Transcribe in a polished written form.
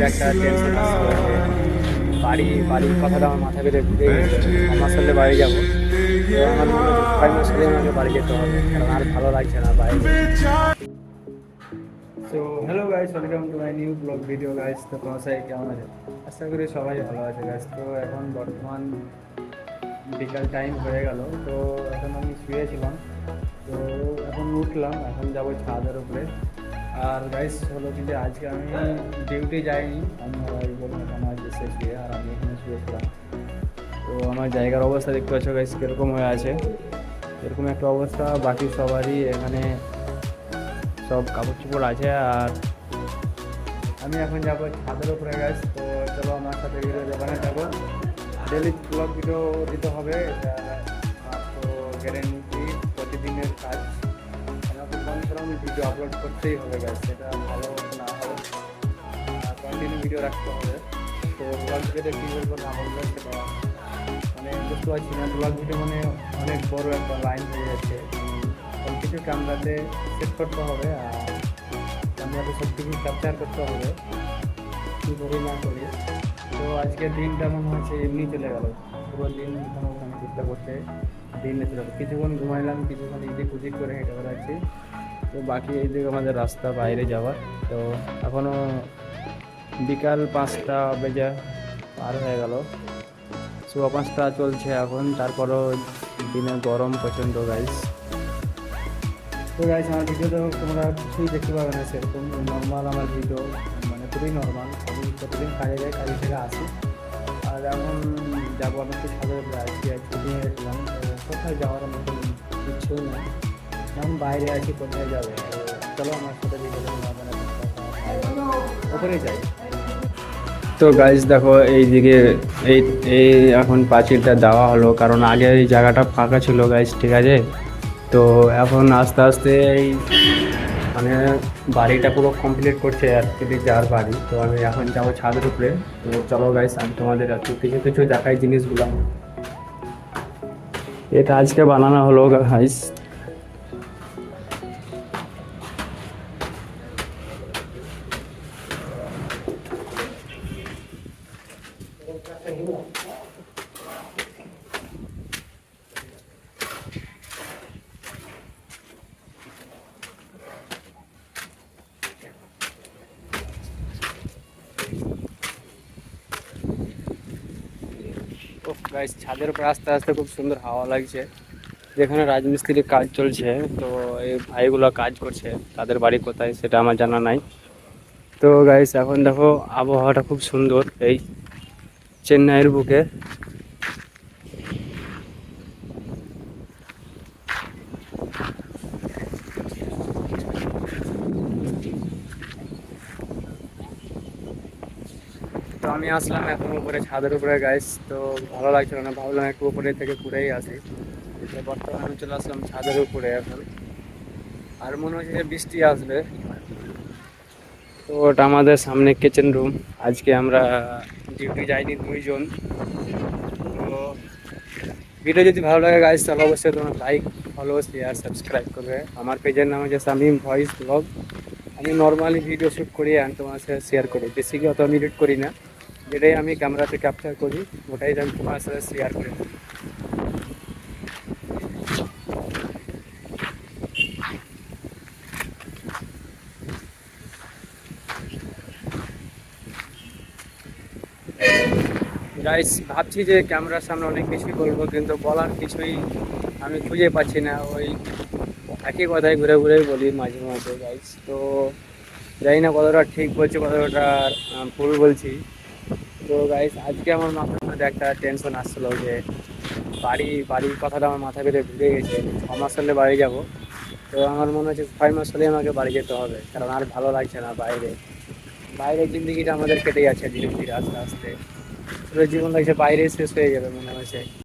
মধ্যে একটা টেনশন আসছিল যে বাড়ির কথাটা আমার মাথা পেতে ঘুরে গেছে। 6 মাস হলে বাড়ি যাবো। তো আমার মনে হচ্ছে 6 মাস হলে আমাকে বাড়ি যেতে হবে, কারণ আর ভালো লাগছে না বাইরে। তো hello guys, welcome to my new blog video guys. তো তোমার সাথে কেমন আছে? আশা করি সবাই ভালো আছে গাইস। তো এখন বর্তমান বিকাল টাইম হয়ে গেল। তো এখন আমি শুয়েছিলাম, তো এখন উঠলাম, এখন যাব ছাদের উপরে। আর গাইস হলো কি যে আজকে আমি ডিউটি যাইনি, আমি বললাম আমার দেশে শুয়ে, আর আমি এখানে শুয়েছিলাম। তো আমার জায়গার অবস্থা দেখতে পাচ্ছ গাইস কীরকম হয়ে আছে। এরকম একটা অবস্থা, বাকি সবারই এখানে সব কাপড় চোপড় আছে। আর আমি এখন যাবো ছাদের উপরে গাইস। তো চলো আমার সাথে ভিডিও দোকানে যাবো। ডেলি ব্লগ ভিডিও দিতে হবে, এটা আমার তো গ্যারেন্টি, প্রতিদিনের কাজ। আমাকে কনফার্ম ভিডিও আপলোড করতেই হবে গাইস, সেটা ভালো না হোক, কন্টিনিউ ভিডিও রাখতে হবে। তো ব্লগ ভিডিওতে কী বলবো না বলবো সেটা মানে বুঝতে পারছি না। ব্লগ ভিডিও মানে অনেক বড় একটা লাইন হয়ে যাচ্ছে। সব কিছু ক্যামেরাতে সেট করতে হবে, আর ক্যামেরাতে সব কিছু ক্যাপচার করতে হবে, কী করি না করি। তো আজকের দিনটা মনে হচ্ছে এমনি চলে গেল, পুরো দিন কোনো ওখানে চেষ্টা করতে দিন চলে গেলো। কিছুক্ষণ ঘুমাইলাম, কিছুক্ষণ এদিক ওদিক করে হেঁটে বেড়াচ্ছি। তো বাকি এই দিকে আমাদের রাস্তা বাইরে যাওয়ার। তো এখনও বিকাল 5টা বেজে পার হয়ে গেল, 5:15 চলছে এখন। তারপরও দিনে গরম প্রচণ্ড গাইস। তো গাইস আমার ভিডিও তো তোমরা কিছুই দেখতে পাবে না, সেরকম নর্মাল আমার ভিডিও, মানে খুবই নর্মাল। আমি প্রতিদিন কাজে যাই, কাজে থেকে আসি। আর এখন যাবো আমি একটু ছাদের উপরে, আজকে ছুটি নিয়েছিলাম। কোথায় যাওয়ার মতন কিছুই নেই, এখন বাইরে আছি, কোথায় যাবে। চলো আমার সাথে ভিডিও ওপরে যাই। তো গাইস দেখো এইদিকে এই এই এখন পাঁচিলটা দেওয়া হলো, কারণ আগে এই জায়গাটা ফাঁকা ছিল গাইস, ঠিক আছে। তো এখন আস্তে আস্তে এই মানে বাড়িটা পুরো কমপ্লিট করছে অ্যাকচুয়ালি যার বাড়ি। তো আমি এখন যাবো ছাদের উপরে। তো চলো গাইস আমি তোমাদের একটু কিছু কিছু দেখাই জিনিসগুলো। এটা আজকে বানানো হলো গাইস। তো গাইস ছাদের উপর আস্তে আস্তে খুব সুন্দর হাওয়া লাগছে। যেখানে রাজমিস্ত্রির কাজ চলছে, তো এই ভাইগুলো কাজ করছে, তাদের বাড়ি কোথায় সেটা আমার জানা নাই। তো গাইস এখন দেখো আবহাওয়াটা খুব সুন্দর এই চেন্নাইয়ের বুকে। তো আমি আসলাম এখন উপরে ছাদের উপরে গাইস। তো ভালো লাগছিল না, ভাবলাম একটু উপরে থেকে ঘুরেই আসি। তো বর্তমানে আমি চলে আসলাম ছাদের উপরে এখন, আর মনে হচ্ছে যে বৃষ্টি আসবে। তো ওটা আমাদের সামনে কিচেন রুম। আজকে আমরা ডিউটি যাইনি দুইজন। তো ভিডিও যদি ভালো লাগে গাইস তাহলে অবশ্যই তোমরা লাইক, ফলো, শেয়ার, সাবস্ক্রাইব করবে। আমার পেজের নাম হচ্ছে শামীম ভয়েস ব্লগ। আমি নর্মালি ভিডিও শ্যুট করি আর তোমার সাথে শেয়ার করি, বেশিকে অত আমি এডিট করি না। যেটাই আমি ক্যামেরাতে ক্যাপচার করি ওটাই আমি তোমার সাথে শেয়ার করি। গাইস ভাবছি যে ক্যামেরার সামনে অনেক কিছুই বলবো, কিন্তু বলার কিছুই আমি খুঁজে পাচ্ছি না। ওই একই কথায় ঘুরে ঘুরে বলি মাঝে মাঝে গাইস। তো জানি না কতটা ঠিক বলছি, কতটা ভুল বলছি। তো গাইস আজকে আমার মাথার মধ্যে একটা টেনশন আসছিলো যে বাড়ির কথাটা আমার মাথা পেতে ঘুরে গেছে। 6 মাস হলে বাড়ি যাব। তো আমার মনে হচ্ছে 6 মাস হলে আমাকে বাড়ি যেতে হবে, কারণ আর ভালো লাগছে না বাইরে। বাইরের জিন্দগিটা আমাদের কেটে যাচ্ছে ধীরে ধীরে আস্তে আস্তে। পুরো জীবন লাগছে বাইরে শেষ হয়ে যাবে মনে হচ্ছে।